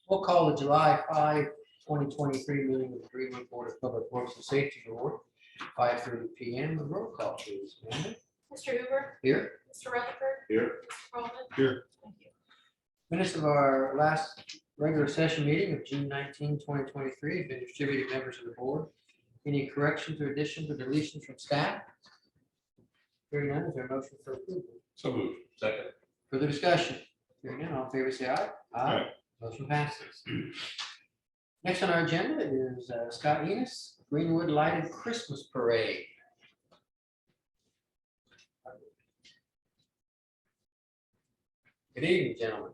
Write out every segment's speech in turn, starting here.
We'll call the July 5, 2023 meeting of the Greenwood Board of Public Works and Safety Board, 5:30 PM. The roll call, please. Amanda? Mr. Hoover, Here. Mr. Rutherford. Here. Mr. Coleman. Here. Thank you. Minutes of our last regular session meeting of June 19, 2023 have been distributed to members of the board. Any corrections or additions or deletions from staff? Hearing none, is there a motion for approval? So moved. Second. Further discussion? Hearing none, all in favor say aye. Aye. Motion passes. Next on our agenda is Scott Enos, Greenwood Lighted Christmas Parade. Good evening, gentlemen.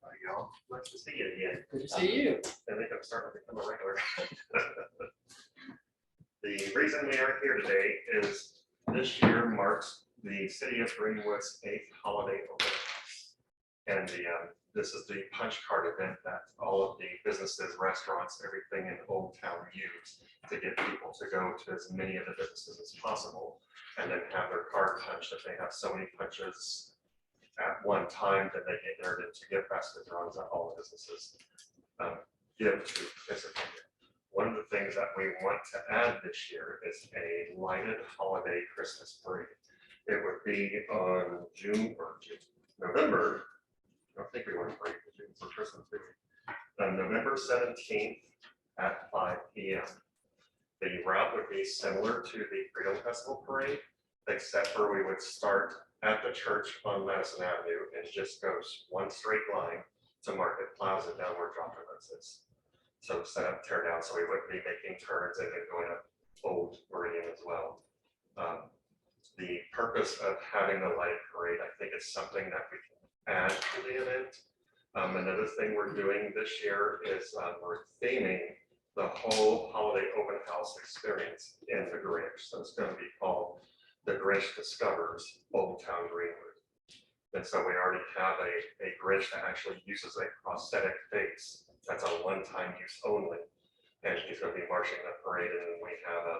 Hi, y'all. Nice to see you again. Good to see you. I think I'm starting to become a regular. The reason we are here today is this year marks the city of Greenwood's 8th holiday open house. And this is the punch card event that all of the businesses, restaurants, everything in Old Town use to get people to go to as many of the businesses as possible and then have their card punched. If they have so many punches at one time that they get entered into gift basket drawings that all the businesses give to participate. One of the things that we want to add this year is a lighted holiday Christmas parade. It would be on November. I don't think we want to parade for June for Christmas. November 17th at 5 PM. The route would be similar to the Freedom Festival parade, except for we would start at the church on Madison Avenue and just goes one straight line to Market Plaza down where Dr. Lives is. So set up, tear down, so we wouldn't be making turns and then going up Old Meridian as well. The purpose of having the light parade, I think it's something that we can add to the event. Another thing we're doing this year is we're theming the whole holiday open house experience in the Grinch. So it's going to be called The Grinch Discovers Old Town Greenwood. And so we already have a Grinch that actually uses a prosthetic face. That's a one-time use only. And he's going to be marching the parade. And we have a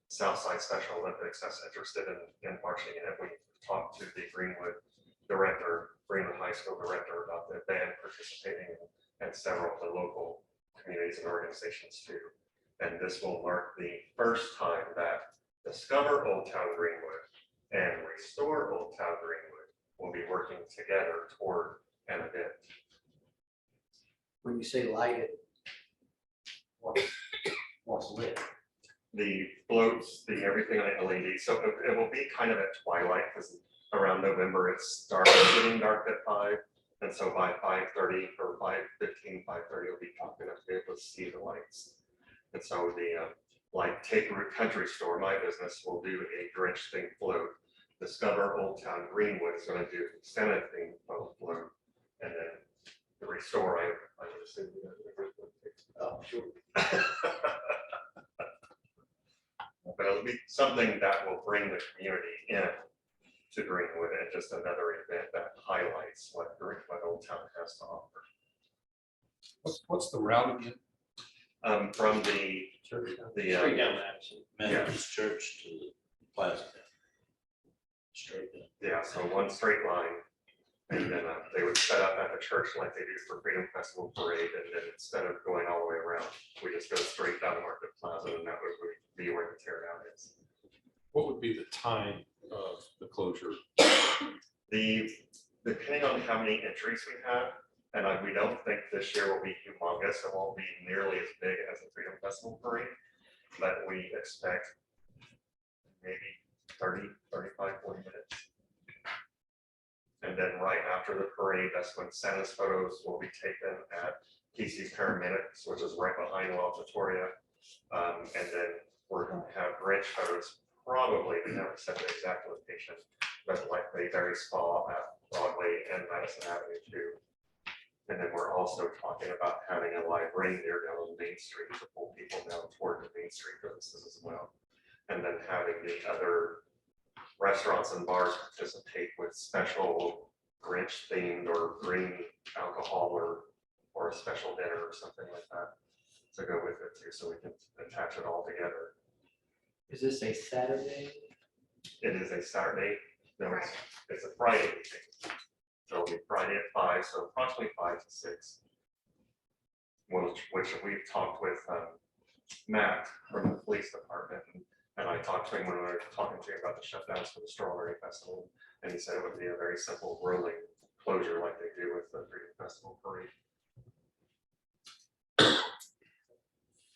Southside Special Olympics that's interested in marching in it. We talked to the Greenwood director, Greenwood High School director, about the band participating and several of the local communities and organizations too. And this will mark the first time that Discover Old Town Greenwood and Restore Old Town Greenwood will be working together toward an event. When you say lighted, what's lit? The floats, the everything on LED. So it will be kind of at twilight because around November it starts getting dark at 5. And so by 5:30 or 5:15, 5:30, you'll be talking enough to be able to see the lights. And so the like Take Root Country Store, my business, will do a Grinch themed float. Discover Old Town Greenwood is going to do Santa themed float. And then the Restore, I would assume. Oh, sure. But it'll be something that will bring the community in to Greenwood and just another event that highlights what Old Town has to offer. What's the route again? From the Straight down Madison, Methodist Church to the plaza. Straight down. yeah, so one straight line, and then they would set up at the church like they do for Freedom Festival Parade, and then instead of going all the way around, we just go straight down Market Plaza, and that would be where the tear down is. What would be the time of the closure? Depending on how many entries we have, and we don't think this year will be humongous. It won't be nearly as big as the Freedom Festival Parade, but we expect maybe 30, 35, 40 minutes. And then right after the parade, that's when Santa's photos will be taken at TC's Paramedics, which is right behind Wells Victoria. And then we're going to have Grinch photos, probably, we never set the exact location, but like the very small at Broadway and Madison Avenue too. And then we're also talking about having a live reindeer down on Main Street to pull people down toward the Main Street businesses as well. And then having the other restaurants and bars participate with special Grinch themed or green alcohol or a special dinner or something like that to go with it too, so we can attach it all together. Is this a Saturday? It is a Saturday. No, it's a Friday. So it'll be Friday at 5, so approximately 5 to 6. which we've talked with Matt from the police department. And I talked to him when we were talking to him about the shutdowns for the Strawberry Festival. And he said it would be a very simple rolling closure like they do with the Freedom Festival parade.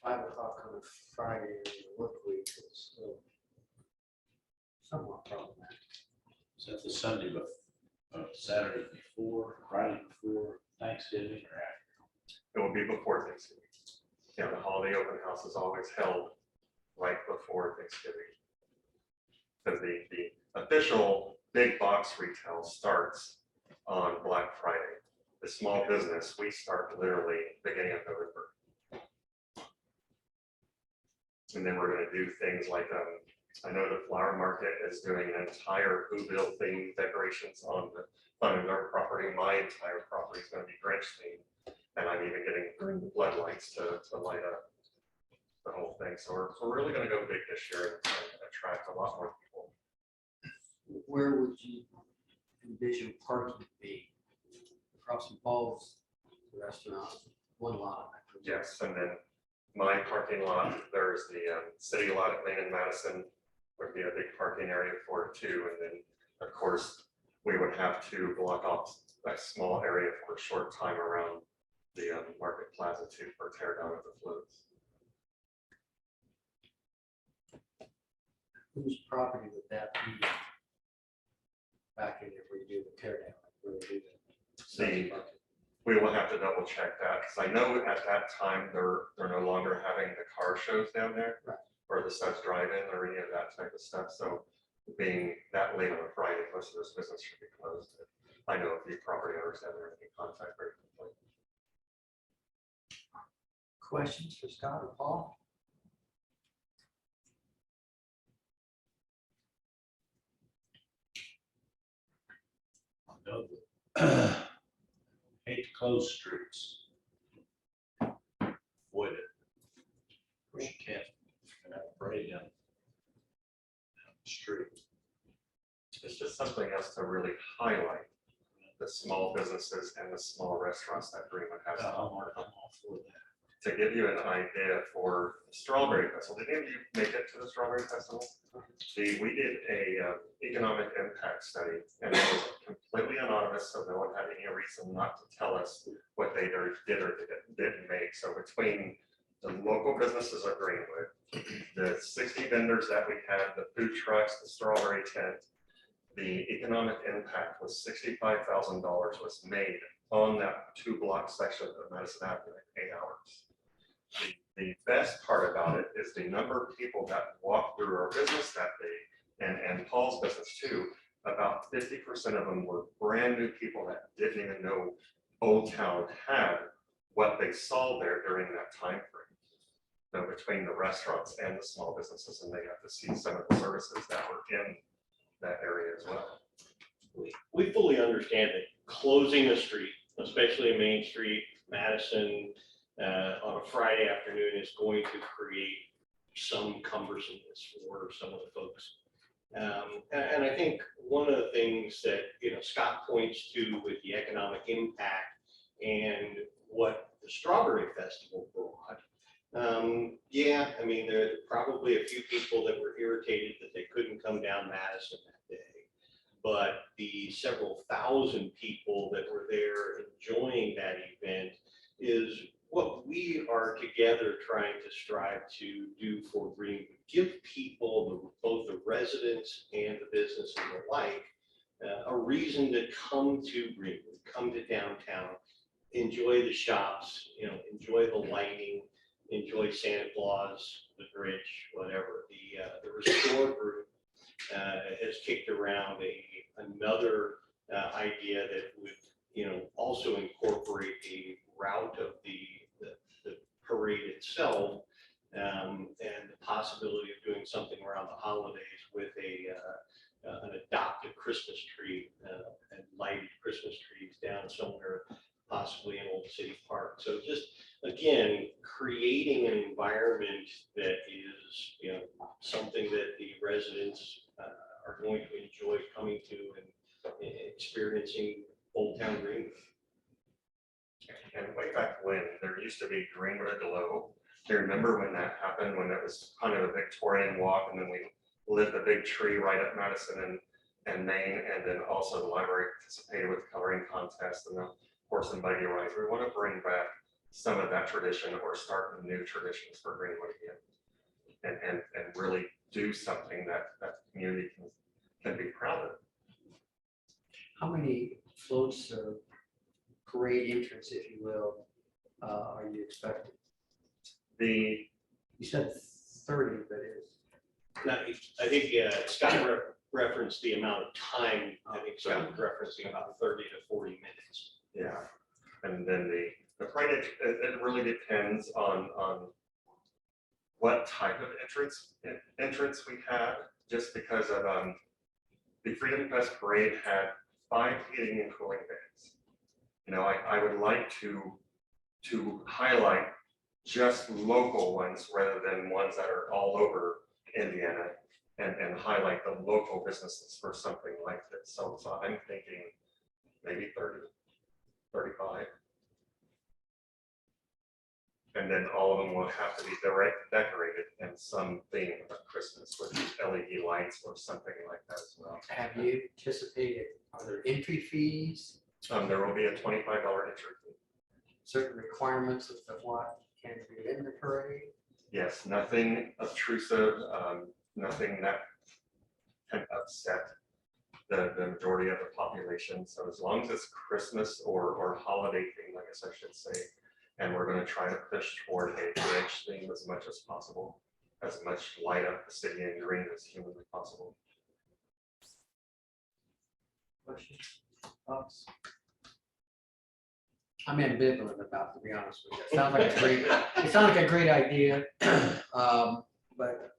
5 o'clock on a Friday work week is somewhat problematic. Is that the Sunday before, Saturday before, Friday before Thanksgiving or after? It will be before Thanksgiving. Yeah, the holiday open house is always held right before Thanksgiving. Because the official big box retail starts on Black Friday. The small business, we start literally beginning of November. And then we're gonna do things like, I know the flower market is doing an entire Whoville themed decorations on the front of their property. My entire property is gonna be Grinch themed. And I'm even getting green floodlights to light up the whole thing. So we're really gonna go big this year and attract a lot more people. Where would you envision parking to be? Across from Paul's restaurant, one lot. Yes, and then my parking lot, there's the city lot at Main and Madison, would be a big parking area for it too. And then, of course, we would have to block off a small area for a short time around the Market Plaza too for tear down of the floats. Whose property would that be? Back in there where you do the tear down, like where we do the. See, we will have to double check that, because I know at that time, they're no longer having the car shows down there. Right. Or the Suds Drive-In or any of that type of stuff, so being that late on a Friday, most of this business should be closed. I know a few property owners down there in contact very quickly. Questions for Scott or Paul? No, hate to close streets. Avoid it. Of course, you can't. You're gonna have a parade down the street. It's just something else to really highlight the small businesses and the small restaurants that Greenwood has to I'm offer. all for that. To give you an idea for the Strawberry Festival, did any of you make it to the Strawberry Festival? See, we did a economic impact study, and it was completely anonymous, so no one had any reason not to tell us what they did or didn't make. So between the local businesses of Greenwood, the 60 vendors that we had, the food trucks, the strawberry tent, the economic impact was $65,000 was made on that 2-block section of Madison Avenue in 8 hours. The best part about it is the number of people that walked through our business that day, and Paul's business too. About 50% of them were brand new people that didn't even know Old Town had what they saw there during that time frame. So between the restaurants and the small businesses, and they got to see some of the services that were in that area as well. We fully understand that closing a street, especially a main street, Madison, on a Friday afternoon is going to create some cumbersomeness for some of the folks. And I think one of the things that, Scott points to with the economic impact and what the Strawberry Festival brought. Yeah, I mean, there are probably a few people that were irritated that they couldn't come down Madison that day. But the several thousand people that were there enjoying that event is what we are together trying to strive to do for Greenwood. Give people, both the residents and the businesses alike, a reason to come to Greenwood, come to downtown, enjoy the shops, enjoy the lighting, enjoy Santa Claus, the Grinch, whatever. The Restore group has kicked around another idea that would, also incorporate a route of the parade itself, and the possibility of doing something around the holidays with an adopted Christmas tree and lighted Christmas trees down somewhere, possibly in Old City Park. So just, again, creating an environment that is, something that the residents are going to enjoy coming to and experiencing Old Town Greenwood. And way back when, there there used to be Greenwood Aglow. Do you remember when that happened, when it was kind of a Victorian walk, and then we lit the big tree right at Madison and Main, and then also the library participated with coloring contests and the horse and buggy rides. We want to bring back some of that tradition or start new traditions for Greenwood again. And really do something that the community can be proud of. How many floats or parade entrance, if you will, are you expecting? The You said 30, but it's Now, I think Scott referenced the amount of time. I think Scott was referencing about 30 to 40 minutes. Yeah, and then the parade, it really depends on what type of entrance we had, just because of the Freedom Fest parade had 5 heating and cooling bays. You know, I would like to highlight just local ones rather than ones that are all over Indiana, and highlight the local businesses for something like this. So I'm thinking maybe 30, 35. And then all of them will have to be decorated in some theme of Christmas with LED lights or something like that as well. have you anticipated, are there entry fees, There will be a $25 entry fee. certain requirements of what can be in the parade? Yes, nothing obtrusive, nothing that can upset the majority of the population. So as long as it's Christmas or holiday theme, I guess I should say, and we're going to try to push toward a bridge theme as much as possible, as much light up the city in green as humanly possible. Questions, thoughts? I'm ambivalent about, to be honest with you. It sounds like a great idea, but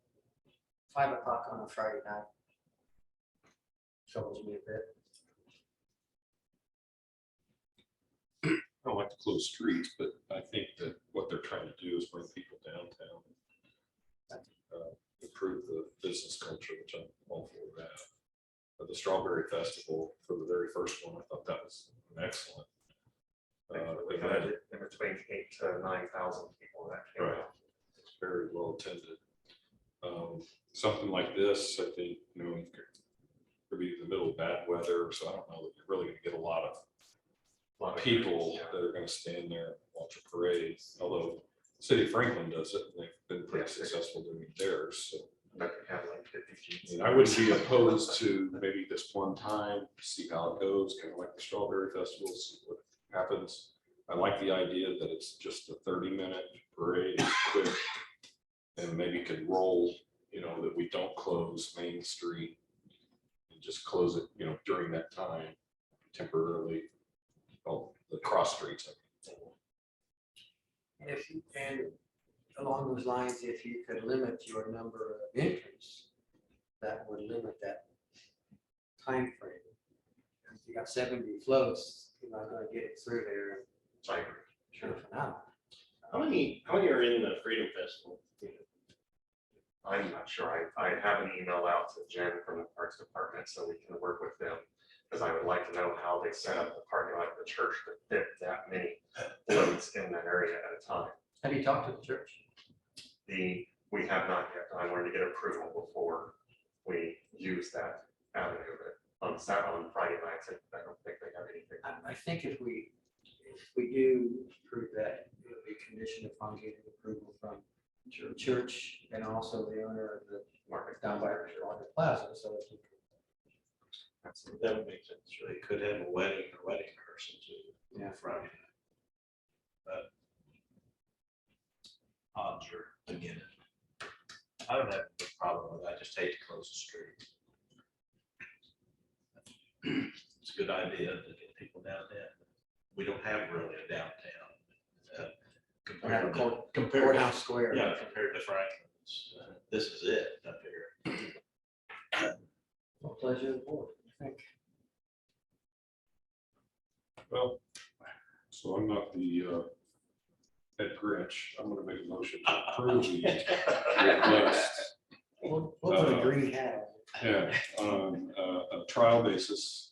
5 o'clock on a Friday night troubles me a bit. I don't like to close streets, but I think that what they're trying to do is bring people downtown. Improve the business culture, which I'm all for that. But the Strawberry Festival, for the very first one, I thought that was excellent. We had in between 8,000 to 9,000 people that came Right. out. It's very well attended. Something like this, I think, you know, could be in the middle of bad weather, so I don't know that you're really going to get a lot of A lot of people yeah. that are going to stand there and watch a parade. Although City of Franklin does it, and they've been pretty Yes, they do. successful doing theirs. So But we had like 50 Jeeps. I wouldn't be opposed to maybe this one time, see how it goes, kind of like the Strawberry Festival, see what happens. I like the idea that it's just a 30-minute parade, quick, and maybe could roll, you know, that we don't close Main Street and just close it, you know, during that time temporarily. Oh, the cross streets. And along those lines, if you could limit your number of entrants, that would limit that time frame. If you got 70 floats, you're not going to get it through there I agree. in half an hour. How many are in the Freedom Festival? I'm not sure. I have an email out to Jen from the Parks Department so we can work with them, because I would like to know how they set up the parking lot of the church to fit that many floats in that area at a time. Have you talked to the church? We have not yet. I wanted to get approval before we use that avenue, but on Friday nights, I don't think they have anything. I think if we do approve that, it would be conditioned upon getting approval from the church and also the owner of the Market down by Market Plaza, so if you could That would make sense. So they could have a wedding or wedding rehearsal too. Yeah. Friday night. But odds are again. I don't have a problem with it. I just hate to close the street. It's a good idea to get people downtown. We don't have really a downtown. Compared to courthouse square. yeah, compared to Franklin's, this is it up here. What pleasure of the board, I think. Well, so I'm not the head Grinch. I'm going to make a motion to approve the request. We'll put a green hat on it. Yeah, on a trial basis,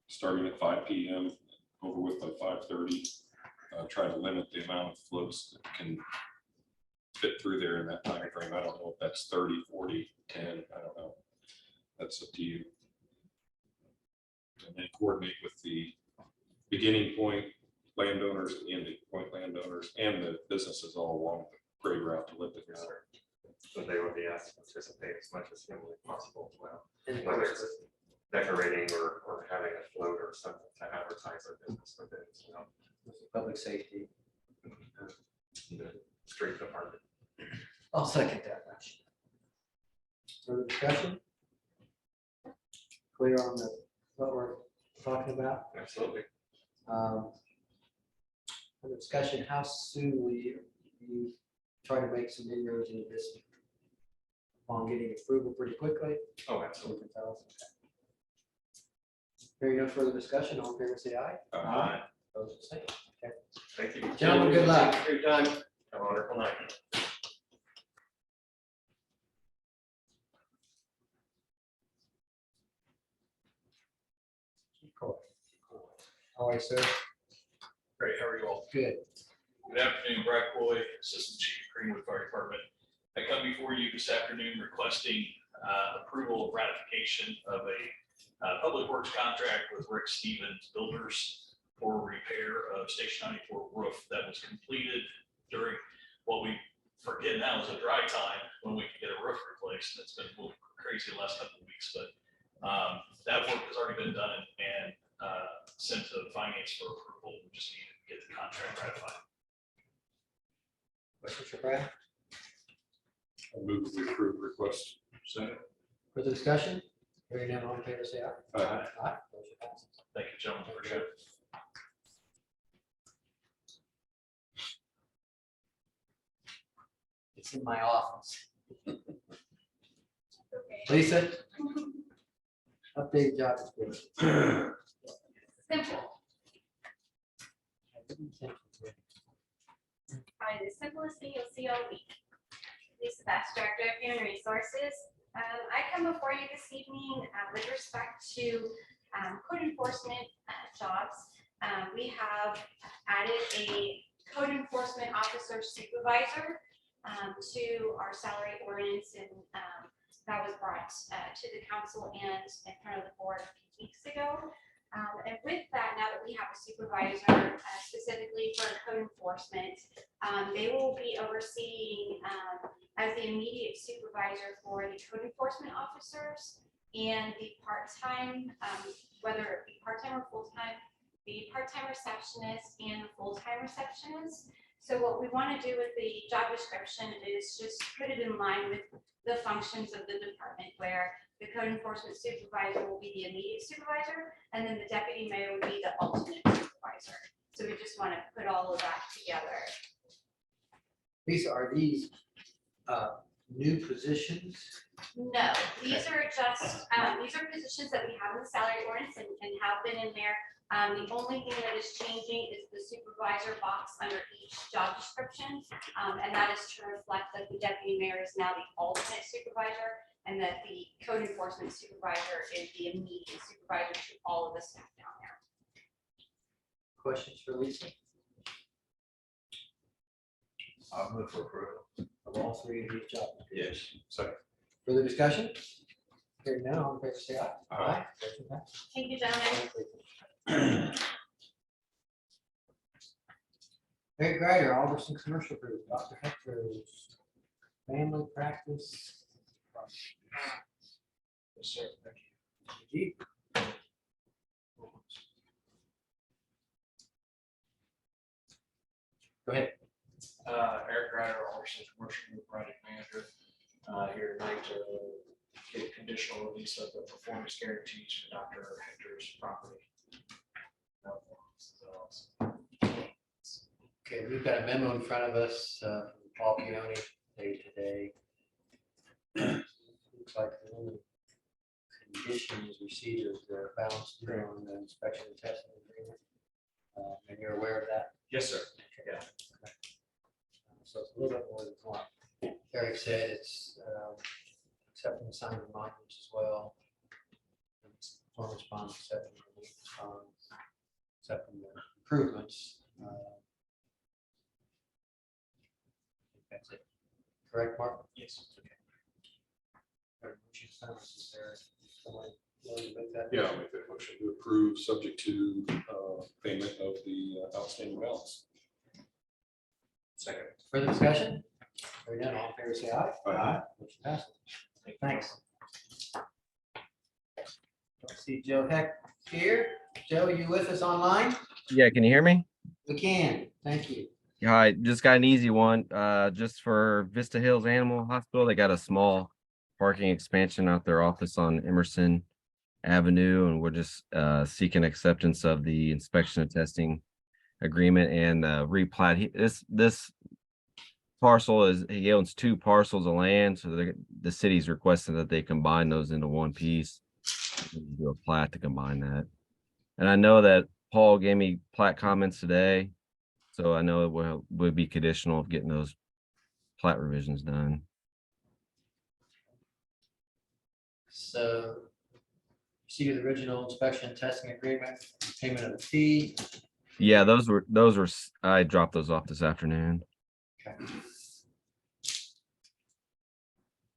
starting at 5 p.m., over with by 5:30. try to limit the amount of floats that can fit through there in that time frame. I don't know if that's 30, 40, 10, I don't know. That's up to you. And then coordinate with the beginning point landowners, and the ending point landowners, and the businesses all along the grade route to lift it. Yes, sir. So they would be asked to participate as much as humanly possible as well, And whether it's decorating or having a float or something to advertise our business with it, you know, with the public safety. the street department. I'll second that motion. Further discussion? Clear on what we're talking about? Absolutely. Further discussion, how soon will you try to make some inroads into this? On getting approval pretty quickly? Oh, So we absolutely. can tell us. Hearing no further discussion, all in favor say aye. Aye. Opposed, the same. Okay. Thank you. Gentlemen, good luck. Thank you for your time. Have a wonderful night. All right, sir. Great, how are you all? Good. Good afternoon, Brad Coy, Assistant Chief of Greenwood Fire Department. I come before you this afternoon requesting approval of ratification of a public works contract with Rick Stevens Builders for repair of Station 94 roof that was completed during what we forget now is a dry time when we can get a roof replaced. It's been a little crazy the last couple of weeks, but that work has already been done and sent to finance for approval. We just need to get the contract ratified. Questions for Brad? I move we approve request. Second. Further discussion? Hearing none, all in favor say aye. Aye. Aye. Motion passes. Thank you, gentlemen, appreciate it. It's in my office. Lisa? Update job description. Simple, probably the simplest thing you'll see all week. Lisa Bass, Director of Human Resources. I come before you this evening with respect to code enforcement jobs. We have added a code enforcement officer supervisor to our salary ordinance, and that was brought to the council and in front of the board a few weeks ago. And with that, now that we have a supervisor specifically for code enforcement, they will be overseeing as the immediate supervisor for the code enforcement officers and the part-time, whether it be part-time or full-time, the part-time receptionist and the full-time receptionist. So what we want to do with the job description is just put it in line with the functions of the department, where the code enforcement supervisor will be the immediate supervisor, and then the deputy mayor will be the alternate supervisor. So we just want to put all of that together. Lisa, are these new positions? No, these are just, these are positions that we have in the salary ordinance and have been in there. The only thing that is changing is the supervisor box under each job description. And that is to reflect that the deputy mayor is now the alternate supervisor, and that the code enforcement supervisor is the immediate supervisor to all of the staff down there. Questions for Lisa? I'll move for approval. Of all three of these jobs? Yes. Second. Further discussion? Hearing none, all in favor say aye. Aye. Motion passes. Thank you, gentlemen. Eric Greider, Alderson Commercial Group, Dr. Hector's family practice. Yes, sir. Thank G. you. Go ahead. Eric Ryder, Alderson Commercial Group Project Manager, here tonight to get conditional release of the performance guarantees for Dr. Hector's property. Okay, we've got a memo in front of us from Paul Pioni, day today. Looks like the only condition is receipt of the balance due on the inspection and testing agreement. And you're aware of that? Yes, sir. Yeah. So it's a little bit more than what Eric said. It's accepting the signed monuments as well. Performance bonds, accepting the maintenance bonds, accepting the improvements. That's it. Correct, Mark? Yes. Is there someone willing to make that? Yeah, I'll make that motion to approve, subject to payment of the outstanding balance. Second. Further discussion? Hearing none, all in favor, say aye. Aye. Motion passes. Thanks. Don't see Joe Heck here. Joe, you with us online? Yeah, can you hear me? We can, thank you. Hi, just got an easy one. Just for Vista Hills Animal Hospital, they got a small parking expansion out their office on Emerson Avenue, and we're just seeking acceptance of the inspection and testing agreement and replat. This parcel he owns 2 parcels of land, so the city's requesting that they combine those into one piece. Do a plat to combine that. And I know that Paul gave me plat comments today, so I know it would be conditional of getting those plat revisions done. So see the original inspection and testing agreement, payment of the fee. Yeah, those were I dropped those off this afternoon.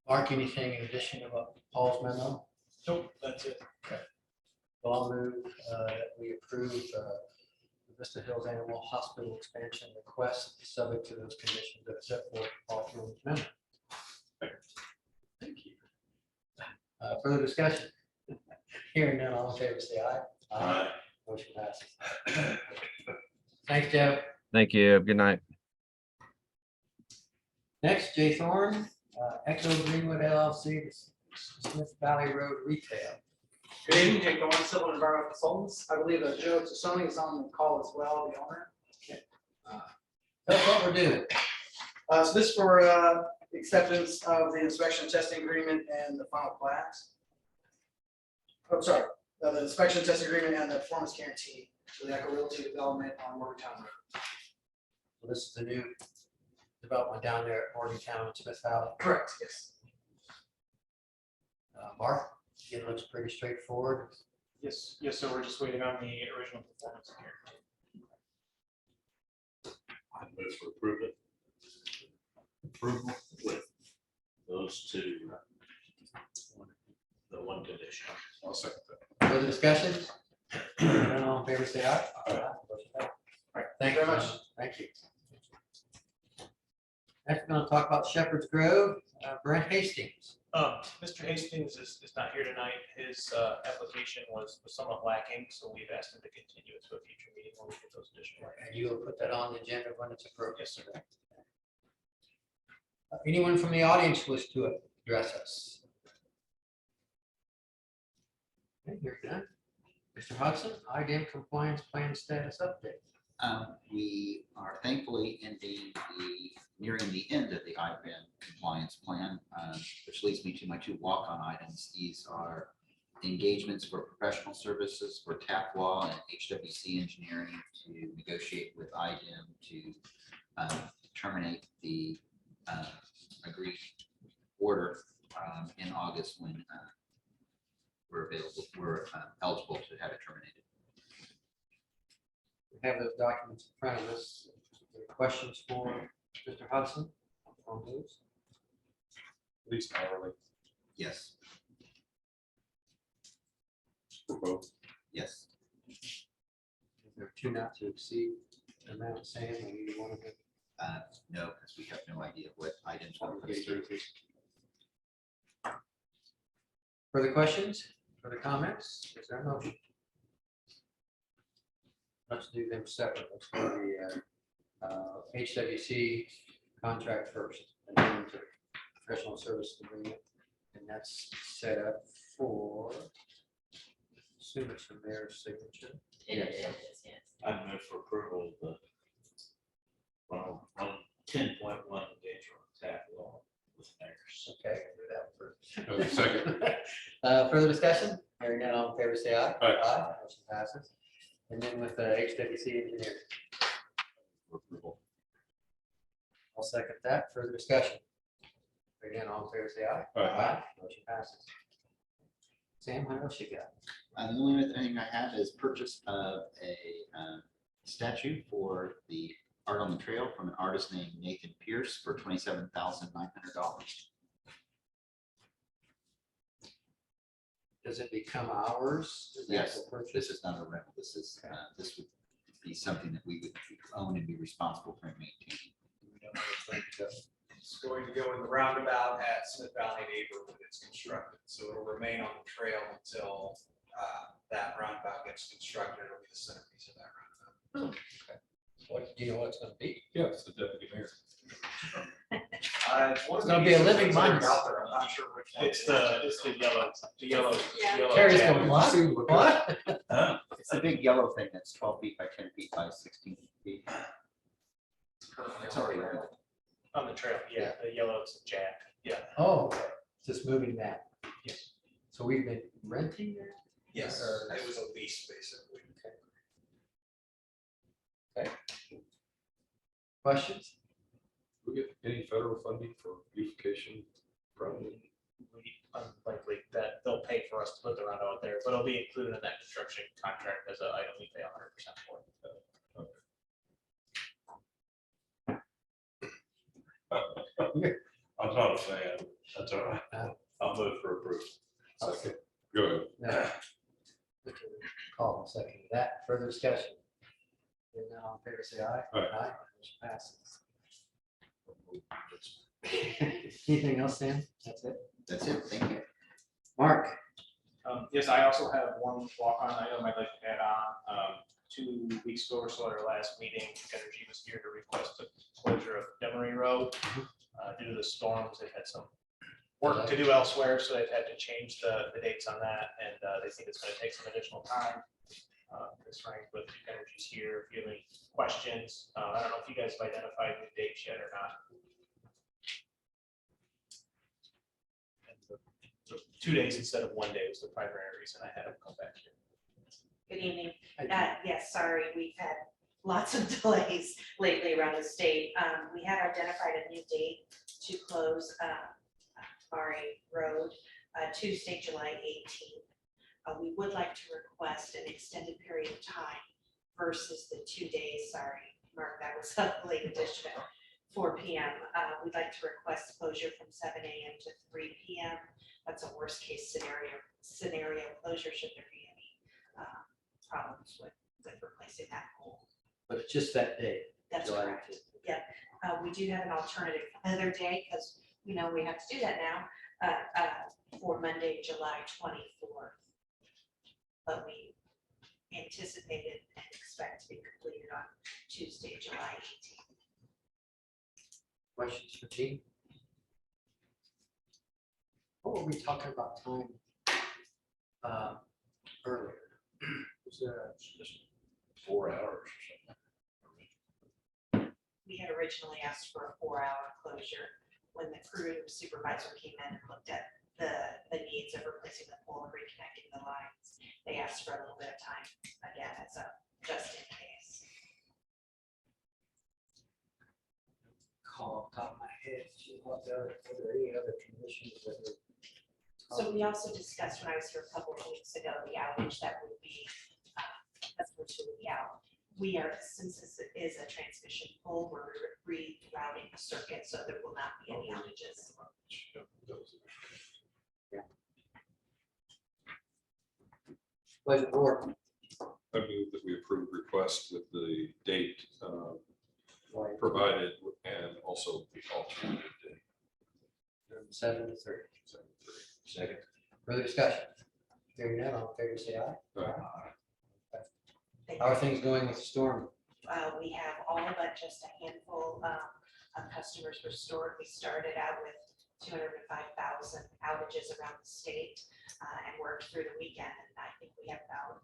Mark, anything in addition to what Paul's memo? Nope, that's it. Well, I'll move that we approve the Vista Hills Animal Hospital expansion request, subject to those conditions that are set forth in Paul Field's memo. Thank you. Further discussion? Hearing none, all in favor, say aye. Aye. Motion passes. Thanks, Joe. Thank you. Good night. Next, Jay Thorne, Echo Greenwood LLC, Smith Valley Road Retail. Good evening, Jake Thorne, Civil and Environmental Consultants. I believe that Joe Tassoni is on the call as well, the owner. That's what we're doing. So this is for acceptance of the inspection and testing agreement and the final plat. I'm sorry, the inspection and testing agreement and the performance guarantee for the Echo Realty development on Morgantown Road. This is the new development down there at Morgantown and Smith Valley. Correct, yes. Mark, it looks pretty straightforward. Yes, so we're just waiting on the original performance guarantee. I move for approval. Approval with those 2, the one condition. I'll second that. Further discussion? Hearing none, all in favor, say aye. Aye. Motion passes. All right, thank you very much. Thank you. Next, we're going to talk about Shepherd's Grove, Brent Hastings. Mr. Hastings is not here tonight. His application was somewhat lacking, so we've asked him to continue it to a future meeting where we get those additional. And you will put that on the agenda when it's appropriate. Yes, sir. Anyone from the audience wish to address us? Okay, you're done. Mr. Hudson, IDM compliance plan status update. We are thankfully nearing the end of the IBAN compliance plan, which leads me to my 2 walk-on items. These are engagements for professional services for TAP Law and HWC Engineering to negotiate with IDM to terminate the agreed order in August when we're eligible to have it terminated. We have those documents in front of us. Any questions for Mr. Hudson on those? At least hourly Yes, for both. yes. Is there 2 not to exceed amount same or either one of them? No, because we have no idea what items we're Okay, going to. Further questions? Further comments? Is there a motion? Let's do them separate. Let's do the HWC contract first, and then the professional service agreement. And that's set up for, assume it's from their signature. It Yes. is, yes. I move for approval of the 10.1 engagement with TAP Law with mayors. Okay, I'll do that first. Second. Further discussion? Hearing none, all in favor, say aye. Aye. Motion passes. And then with the HWC engineer, For approval. I'll second that. Further discussion? Hearing none, all in favor, say aye. Aye. Motion passes. Sam, what else you got? The only other thing I have is purchase of a statue for the Art on the Trail from an artist named Nathan Pierce for $27,900. Does it become ours? Is that Yes, the purchase? this is not a rental. This is, this would be something that we would own and be responsible for maintaining. We don't know what's going to go. It's going to go in the roundabout at Smith Valley neighborhood. It's constructed, so it'll remain on the trail until that roundabout gets constructed. It'll be the centerpiece of that roundabout. What, do you know what it's gonna be? Yeah, it's the deputy mayor. It's gonna be a living monument. Out there, I'm not sure which one. It's the yellow. Yeah. Terry's jacket. going, what? What? It's a big yellow thing that's 12 feet by 10 feet by 16 feet. It's already rented. On the trail, yeah, the yellow is a jack, yeah. Oh, okay. Just moving that. Yes. So we've been renting that? Yes, Or- it was a lease, basically. Questions? We get any federal funding for beautification project? We unlikely that they'll pay for us to put the roundabout out there, but it'll be included in that construction contract as an item we pay 100% for. I'm not a fan. That's all right. I'll move for approval. Second. Go ahead. No. Call and second that. Further discussion? Hearing none, all in favor, say aye. Aye. Motion passes. Anything else, Sam? That's it? That's it. Thank you. Mark? Yes, I also have one walk-on item I'd like to add on. 2 weeks ago or so at our last meeting, Energy was here to request the closure of Demery Road. Due to the storms, they've had some work to do elsewhere, so they've had to change the dates on that, and they think it's gonna take some additional time. Chris Frank with Duke Energy's here, if you have any questions. I don't know if you guys have identified the dates yet or not. So 2 days instead of 1 day was the primary reason I had them come back here. Good evening. Yes, sorry, we've had lots of delays lately around the state. We have identified a new date to close Murray Road, Tuesday, July 18th. We would like to request an extended period of time versus the 2 days, sorry, Mark, that was a late addition at 4 p.m. We'd like to request closure from 7 a.m. to 3 p.m. That's a worst case scenario closure should there be any problems with replacing that pole. But it's just that day. That's July correct. 18th. Yeah, we do have an alternative another day because we know we have to do that now for Monday, July 24th. But we anticipated and expect to be completed on Tuesday, July 18th. Questions for Gene? What were we talking about time earlier? Was there Just 4 hours or something. We had originally asked for a 4-hour closure. When the crew supervisor came in and looked at the needs of replacing the pole and reconnecting the lines, they asked for a little bit of time, again, as a just in case. call off the top of my head? What are there any other conditions that are? So we also discussed when I was here a couple of weeks ago, the outage that would be, that's what would be out. We are, since this is a transmission pole, we're rerouting the circuit, so there will not be any outages. Pleasure, board. I move that we approve request with the date provided and also the alternative date. 7:30. Second. Further discussion? Hearing none, all in favor, say aye. Thank How are you. things going with the storm? We have all but just a handful of customers restored. We started out with 205,000 outages around the state and worked through the weekend. And I think we have about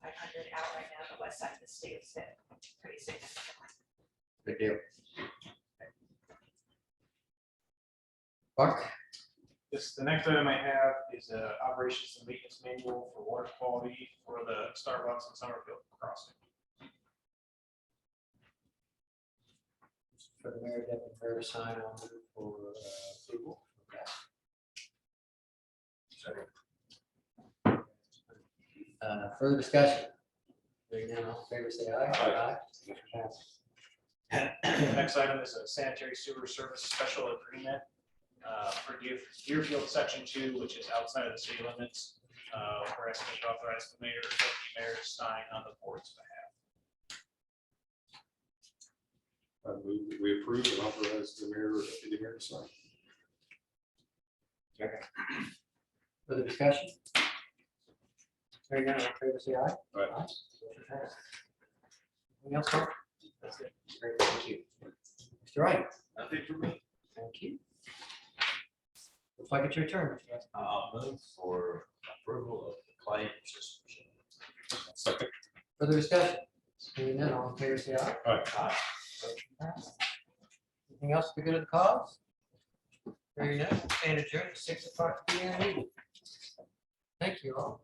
500 out right now. The west side of the state is hit pretty significantly. Good deal. Mark? This, the next item I have is a operations and maintenance manual for water quality for the Starbucks and Summerfield crossing. For the mayor, deputy mayor to sign on for approval. Further discussion? Hearing none, all in favor, say aye. Aye. Motion passes. Next item is a sanitary sewer service special agreement for Deerfield Section 2, which is outside of the city limits. We're asking you to authorize the mayor or deputy mayor to sign on the board's behalf. I move that we approve and authorize the mayor or deputy mayor to sign. Further discussion? Hearing none, all in favor, say aye. Aye. Motion passed. Anything else, Mark? That's it. Great, thank you. Mr. Wright, Nothing for me. thank you. Looks like it's your turn, Mr. Wright. I'll move for approval of the claim system. Second. Further discussion? Hearing none, all in favor, say aye. Aye. Motion passed. Anything else to go to the cause? Hearing none, stand adjourned at 6:00 PM. Thank you all.